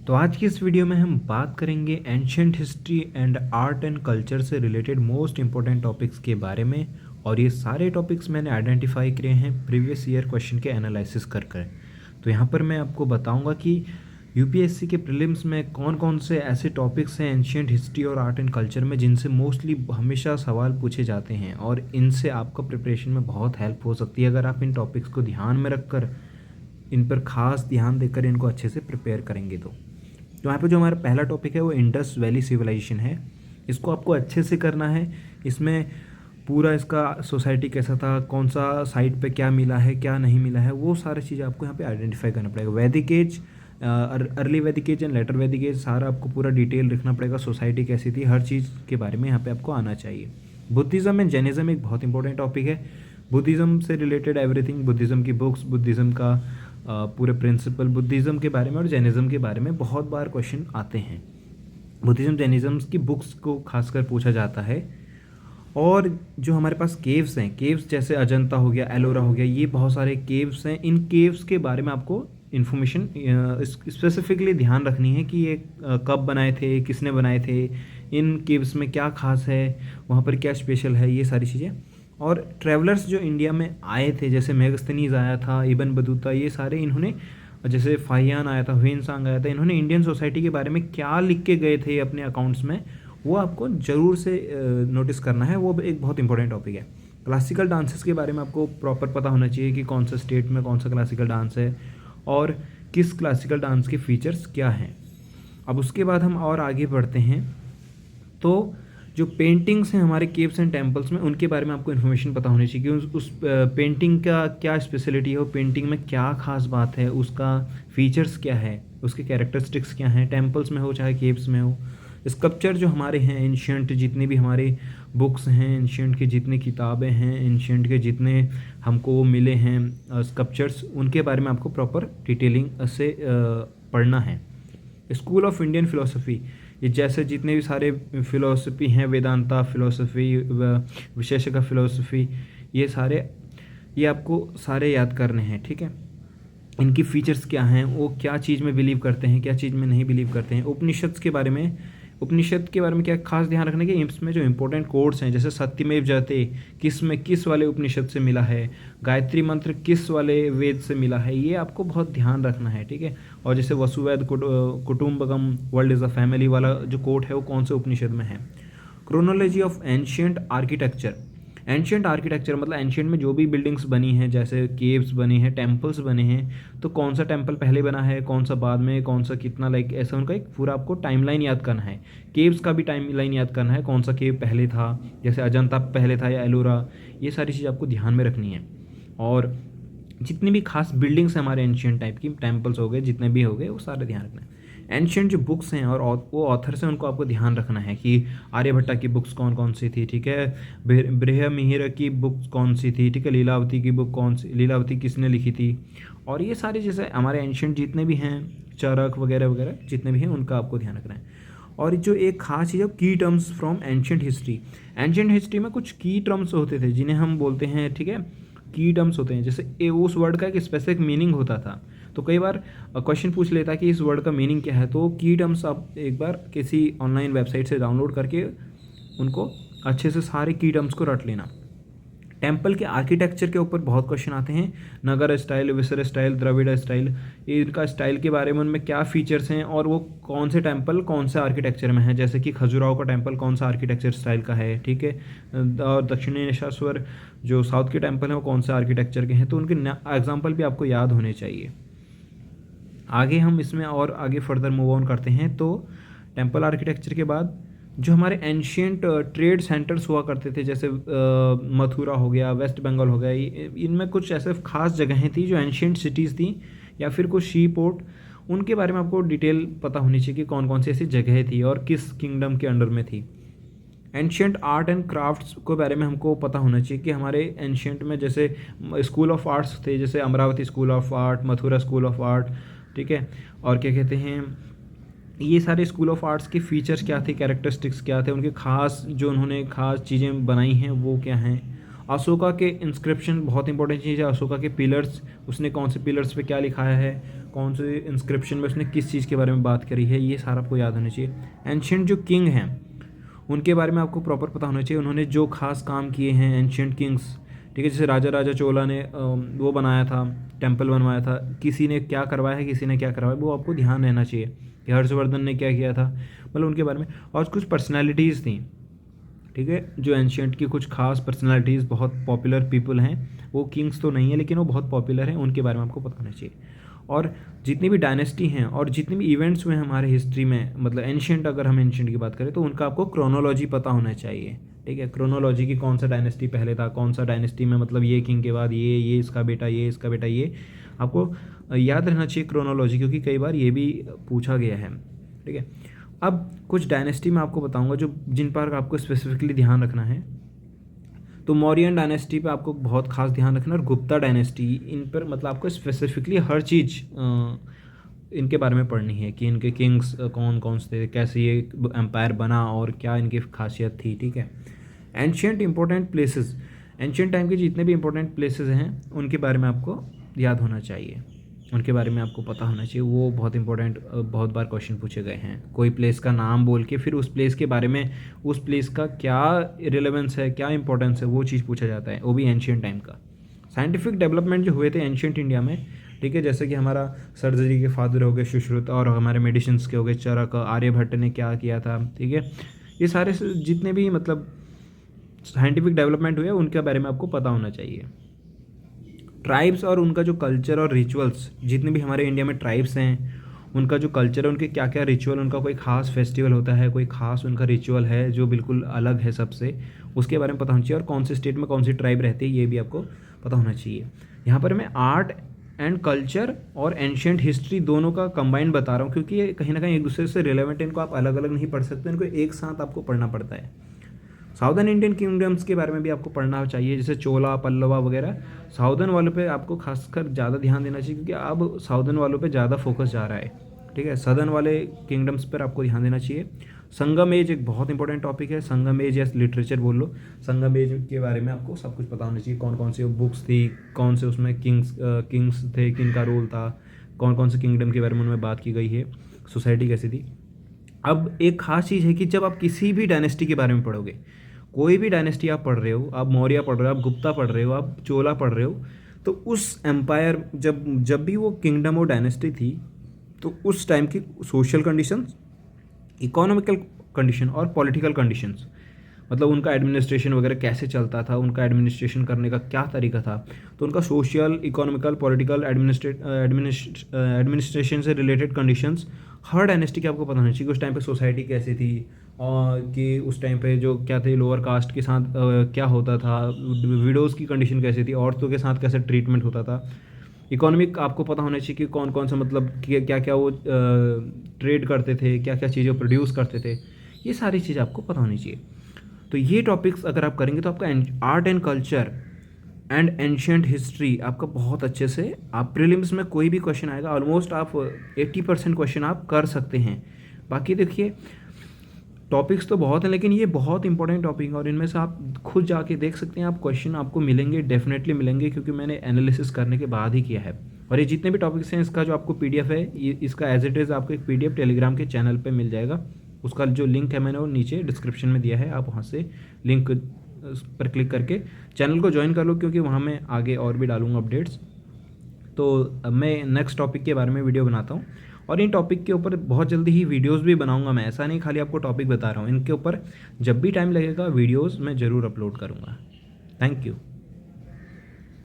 तो आज की इस वीडियो में हम बात करेंगे ancient history and art and culture से रिलेटेड मोस्ट इंपॉर्टेंट टॉपिक्स के बारे में। और ये सारे टॉपिक्स मैंने आइडेंटिफाई किए हैं प्रीवियस ईयर क्वेश्चन के एनालिसिस कर। तो यहाँ पर मैं आपको बताऊंगा कि यूपीएससी के प्रीलिम्स में कौन कौन से ऐसे टॉपिक्स हैं एंशियंट हिस्ट्री और आर्ट एंड कल्चर में जिनसे मोस्टली हमेशा सवाल पूछे जाते हैं, और इनसे आपका प्रिपरेशन में बहुत हेल्प हो सकती है अगर आप इन टॉपिक्स को ध्यान में रखकर इन पर खास ध्यान देकर इनको अच्छे से प्रिपेयर करेंगे। तो यहाँ पे जो हमारा पहला टॉपिक है वो इंडस वैली सिविलाइजेशन है। इसको आपको अच्छे से करना है। इसमें पूरा इसका सोसाइटी कैसा था, कौन सा साइट पे क्या मिला है क्या नहीं मिला है, वो सारी चीज़ें आपको यहाँ पे आइडेंटिफाई करना पड़ेगा। वैदिक एज, अर्ली वैदिक एज एंड लेटर वैदिक एज, सारा आपको पूरा डिटेल लिखना पड़ेगा। सोसाइटी कैसी थी, हर चीज़ के बारे में यहाँ पे आपको आना चाहिए। बुद्धिज़्म एंड जैनिज़्म एक बहुत इंपॉर्टेंट टॉपिक है। बुद्धिज़्म से रिलेटेड एवरीथिंग, बुद्धिज़्म की बुक्स, बुद्धिज़्म का पूरे प्रिंसिपल, बुद्धिज़्म के बारे में और जैनिज़्म के बारे में बहुत बार क्वेश्चन आते हैं। बुद्धिज़्म जैनिज़्म की बुक्स को खासकर पूछा जाता है। और जो हमारे पास केव्स हैं, केव्स जैसे अजंता हो गया, एलोरा हो गया, ये बहुत सारे केव्स हैं। इन केव्स के बारे में आपको इन्फॉर्मेशन स्पेसिफिकली ध्यान रखनी है कि ये कब बनाए थे, किसने बनाए थे, इन केव्स में क्या खास है, वहाँ पर क्या स्पेशल है, ये सारी चीज़ें। और ट्रैवलर्स जो इंडिया में आए थे, जैसे मेगस्थनीज आया था, इबन बतूता, ये सारे इन्होंने, जैसे फाहियान आया था, हुएन आया था, इन्होंने इंडियन सोसाइटी के बारे में क्या लिख के गए थे अपने अकाउंट्स में, वो आपको ज़रूर से नोटिस करना है। वो एक बहुत इंपॉर्टेंट टॉपिक है। क्लासिकल डांसेस के बारे में आपको प्रॉपर पता होना चाहिए कि कौन सा स्टेट में कौन सा क्लासिकल डांस है और किस क्लासिकल डांस के फीचर्स क्या हैं। अब उसके बाद हम और आगे बढ़ते हैं। तो जो पेंटिंग्स हैं हमारे केव्स एंड टेम्पल्स में, उनके बारे में आपको इन्फॉर्मेशन पता होनी चाहिए कि उस पेंटिंग का क्या स्पेशलिटी है, वो पेंटिंग में क्या खास बात है, उसका फीचर्स क्या है, उसके कैरेक्टरिस्टिक्स क्या हैं, टेम्पल्स में हो चाहे केव्स में हो। स्कल्पचर जो हमारे हैं एंशियंट, जितनी भी हमारे बुक्स हैं एंशियंट की, जितनी किताबें हैं एंशियंट के, जितने हमको वो मिले हैं स्कल्पचर्स, उनके बारे में आपको प्रॉपर डिटेलिंग से पढ़ना है। स्कूल ऑफ इंडियन फिलोसफी, ये जैसे जितने भी सारे फिलोसफी हैं, वेदांता फिलोसफी, विशेषज्ञ फिलोसफी, ये सारे, ये आपको सारे याद करने हैं, ठीक है। इनकी फीचर्स क्या हैं, वो क्या चीज़ में बिलीव करते हैं, क्या चीज़ में नहीं बिलीव करते हैं। उपनिषद के बारे में, उपनिषद के बारे में क्या खास ध्यान रखने के, इसमें जो इंपॉर्टेंट कोड्स हैं, जैसे सत्यमेव जयते किस में, किस वाले उपनिषद से मिला है, गायत्री मंत्र किस वाले वेद से मिला है, ये आपको बहुत ध्यान रखना है, ठीक है। और जैसे वसुवैध कुटुम्बकम, वर्ल्ड इज़ अ फैमिली वाला जो कोट है, वो कौन से उपनिषद में है। Chronology of ancient architecture, ancient architecture मतलब एंशियंट में जो भी बिल्डिंग्स बनी हैं, जैसे केव्स बने हैं, टेम्पल्स बने हैं, तो कौन सा टेम्पल पहले बना है, कौन सा बाद में, कौन सा कितना, लाइक ऐसा उनका एक पूरा आपको टाइमलाइन याद करना है। केव्स का भी टाइमलाइन याद करना है, कौन सा केव पहले था, जैसे अजंता पहले था या एलोरा, ये सारी चीज़ आपको ध्यान में रखनी है। और जितनी भी खास बिल्डिंग्स हैं हमारे एंशियंट टाइप की, टेम्पल्स हो गए, जितने भी हो गए, वो सारे ध्यान रखना है। एंशियंट जो बुक्स हैं और वो ऑथर्स हैं, उनको आपको ध्यान रखना है कि आर्यभट्टा की बुक्स कौन कौन सी थी, ठीक है, बृहमिहिर की बुक्स कौन सी थी, ठीक है, लीलावती की बुक कौन सी, लीलावती किसने लिखी थी। और ये सारे जैसे हमारे एंशियंट जितने भी हैं, चरक वगैरह वगैरह जितने भी हैं, उनका आपको ध्यान रखना है। और जो एक खास चीज़ है, की terms from ancient history. Ancient history में कुछ की टर्म्स होते थे जिन्हें हम बोलते हैं, ठीक है, की टर्म्स होते हैं। जैसे उस वर्ड का एक स्पेसिफिक मीनिंग होता था, तो कई बार क्वेश्चन पूछ लेता कि इस वर्ड का मीनिंग क्या है, तो की टर्म्स आप एक बार किसी ऑनलाइन वेबसाइट से डाउनलोड करके उनको अच्छे से सारे की टर्म्स को रट लेना। टेम्पल के आर्किटेक्चर के ऊपर बहुत क्वेश्चन आते हैं, नगर स्टाइल, विसर स्टाइल, द्रविड़ स्टाइल, ये इनका स्टाइल के बारे में, उनमें क्या फीचर्स हैं और वो कौन से टेम्पल कौन से आर्किटेक्चर में है। जैसे कि खजुराहो का टेम्पल कौन सा आर्किटेक्चर स्टाइल का है, ठीक है, और दक्षिणेश्वर जो साउथ के टेम्पल हैं वो कौन से आर्किटेक्चर के हैं, तो उनके एग्जाम्पल भी आपको याद होने चाहिए। आगे हम इसमें और आगे फर्दर मूव ऑन करते हैं। तो टेम्पल आर्किटेक्चर के बाद जो हमारे एंशियंट ट्रेड सेंटर्स हुआ करते थे, जैसे मथुरा हो गया, वेस्ट बंगाल हो गया, इनमें कुछ ऐसे खास जगहें थी जो एंशियंट सिटीज़ थी, या फिर कुछ शी पोर्ट, उनके बारे में आपको डिटेल पता होनी चाहिए कि कौन कौन सी ऐसी जगह थी और किस किंगडम के अंडर में थी। एंशियंट आर्ट एंड क्राफ्ट्स के बारे में हमको पता होना चाहिए कि हमारे एंशियंट में जैसे स्कूल ऑफ आर्ट्स थे, जैसे Amravati school of art, Mathura school of art, ठीक है, और क्या कहते हैं, ये सारे स्कूल ऑफ आर्ट्स के फीचर्स क्या थे, कैरेक्टरिस्टिक्स क्या थे, उनके खास जो उन्होंने खास चीज़ें बनाई हैं वो क्या हैं। अशोका के इंस्क्रिप्शन बहुत इंपॉर्टेंट चीज़ है। अशोका के पिलर्स, उसने कौन से पिलर्स पे क्या लिखाया है, कौन से इंस्क्रिप्शन में उसने किस चीज़ के बारे में बात करी है, ये सारा आपको याद होना चाहिए। एंशियंट जो किंग हैं उनके बारे में आपको प्रॉपर पता होना चाहिए, उन्होंने जो खास काम किए हैं एंशियंट किंग्स, ठीक है। जैसे राजा राजा चोला ने वो बनाया था, टेम्पल बनवाया था, किसी ने क्या करवाया है, किसी ने क्या करवाया, वो आपको ध्यान रहना चाहिए कि हर्षवर्धन ने क्या किया था, मतलब उनके बारे में। और कुछ पर्सनैलिटीज़ थी, ठीक है, जो एंशियंट की कुछ खास पर्सनालिटीज़, बहुत पॉपुलर पीपल हैं, वो किंग्स तो नहीं है लेकिन वो बहुत पॉपुलर हैं, उनके बारे में आपको पता होना चाहिए। और जितनी भी डायनेस्टी हैं और जितने भी इवेंट्स हुए हैं हमारे हिस्ट्री में, मतलब एंशियंट, अगर हम एंशियंट की बात करें तो उनका आपको क्रोनोलॉजी पता होना चाहिए, ठीक है। क्रोनोलॉजी की कौन सा डायनेस्टी पहले था, कौन सा डायनेस्टी में मतलब ये किंग के बाद ये इसका बेटा, ये इसका बेटा, ये आपको याद रहना चाहिए क्रोनोलॉजी, क्योंकि कई बार ये भी पूछा गया है, ठीक है। अब कुछ डायनेस्टी मैं आपको बताऊंगा जो जिन पर आपको स्पेसिफिकली ध्यान रखना है। तो मौर्यन डायनेस्टी पे आपको बहुत खास ध्यान रखना, और गुप्ता डायनेस्टी, इन पर मतलब आपको स्पेसिफिकली हर चीज़ इनके बारे में पढ़नी है कि इनके किंग्स कौन कौन से थे, कैसे ये एम्पायर बना और क्या इनकी खासियत थी, ठीक है। Ancient important places, ancient time के जितने भी इंपॉर्टेंट प्लेसेस हैं उनके बारे में आपको याद होना चाहिए, उनके बारे में आपको पता होना चाहिए, वो बहुत इंपॉर्टेंट, बहुत बार क्वेश्चन पूछे गए हैं। कोई प्लेस का नाम बोल के फिर उस प्लेस के बारे में, उस प्लेस का क्या रिलेवेंस है, क्या इंपॉर्टेंस है, वो चीज़ पूछा जाता है, वो भी एंशियंट टाइम का। साइंटिफिक डेवलपमेंट जो हुए थे एंशियंट इंडिया में, ठीक है, जैसे कि हमारा सर्जरी के फादर हो गए सुश्रुत, और हमारे मेडिसिन्स के हो गए चरक, आर्यभट्ट ने क्या किया था, ठीक है। ये सारे जितने भी मतलब साइंटिफिक डेवलपमेंट हुए उनके बारे में आपको पता होना चाहिए। ट्राइब्स और उनका जो कल्चर और रिचुअल्स, जितने भी हमारे इंडिया में ट्राइब्स हैं उनका जो कल्चर है, उनके क्या क्या रिचुअल, उनका कोई खास फेस्टिवल होता है, कोई खास उनका रिचुअल है जो बिल्कुल अलग है सबसे, उसके बारे में पता होना चाहिए। और कौन से स्टेट में कौन सी ट्राइब रहती है ये भी आपको पता होना चाहिए। यहाँ पर मैं आर्ट एंड कल्चर और एंशियंट हिस्ट्री दोनों का कंबाइन बता रहा हूँ, क्योंकि ये कहीं ना कहीं एक दूसरे से रिलेवेंट है, इनको आप अलग अलग नहीं पढ़ सकते, इनको एक साथ आपको पढ़ना पड़ता है। साउदर्न इंडियन किंगडम्स के बारे में भी आपको पढ़ना चाहिए, जैसे चोला, पल्लवा वगैरह। साउदर्न वालों पे आपको खासकर ज़्यादा ध्यान देना चाहिए, क्योंकि अब साउदर्न वालों पे ज़्यादा फोकस जा रहा है, ठीक है। सदर्न वाले किंगडम्स पर आपको ध्यान देना चाहिए। संगम एज एक बहुत इंपॉर्टेंट टॉपिक है, संगम एज या लिटरेचर बोल लो, संगम एज के बारे में आपको सब कुछ पता होना चाहिए, कौन कौन सी बुक्स थी, कौन से उसमें किंग्स थे, किन का रोल था, कौन कौन से किंगडम के बारे में उनमें बात की गई है, सोसाइटी कैसी थी। अब एक खास चीज़ है कि जब आप किसी भी डायनेस्टी के बारे में पढ़ोगे, कोई भी डायनेस्टी आप पढ़ रहे हो, आप मौर्य पढ़ रहे हो, आप गुप्ता पढ़ रहे हो, आप चोला पढ़ रहे हो, तो उस एम्पायर जब जब भी वो किंगडम और डायनेस्टी थी, तो उस टाइम की सोशल कंडीशंस, इकोनॉमिकल कंडीशन और पॉलिटिकल कंडीशंस, मतलब उनका एडमिनिस्ट्रेशन वगैरह कैसे चलता था, उनका एडमिनिस्ट्रेशन करने का क्या तरीका था, तो उनका सोशल, इकोनॉमिकल, पॉलिटिकल, एडमिनिस्ट्रेशन से रिलेटेड कंडीशंस हर डायनेस्टी के आपको पता होना चाहिए कि उस टाइम पे सोसाइटी कैसी थी, और कि उस टाइम पे जो क्या थे लोअर कास्ट के साथ क्या होता था, विडोज़ की कंडीशन कैसी थी, औरतों के साथ कैसे ट्रीटमेंट होता था। इकोनॉमिक आपको पता होना चाहिए कि कौन कौन सा मतलब क्या क्या वो ट्रेड करते थे, क्या क्या चीज़ें प्रोड्यूस करते थे, ये सारी चीज़ आपको पता होनी चाहिए। तो ये टॉपिक्स अगर आप करेंगे तो आपका art and culture and ancient history आपका बहुत अच्छे से, आप प्रीलिम्स में कोई भी क्वेश्चन आएगा ऑलमोस्ट आप 80% क्वेश्चन आप कर सकते हैं। बाकी देखिए टॉपिक्स तो बहुत हैं, लेकिन ये बहुत इंपॉर्टेंट टॉपिक है और इनमें से आप खुद जाके देख सकते हैं, आप क्वेश्चन आपको मिलेंगे, डेफिनेटली मिलेंगे, क्योंकि मैंने एनालिसिस करने के बाद ही किया है। और ये जितने भी टॉपिक्स हैं इसका जो आपको पीडीएफ है, ये इसका एज इट इज़ आपको एक पीडीएफ टेलीग्राम के चैनल पे मिल जाएगा, उसका जो लिंक है मैंने वो नीचे डिस्क्रिप्शन में दिया है, आप वहाँ से लिंक पर क्लिक करके चैनल को ज्वाइन कर लो, क्योंकि वहाँ मैं आगे और भी डालूंगा अपडेट्स। तो अब मैं नेक्स्ट टॉपिक के बारे में वीडियो बनाता हूँ, और इन टॉपिक के ऊपर बहुत जल्दी ही वीडियोस भी बनाऊंगा मैं, ऐसा नहीं खाली आपको टॉपिक बता रहा हूँ, इनके ऊपर जब भी टाइम लगेगा वीडियोस मैं ज़रूर अपलोड करूँगा। Thank you.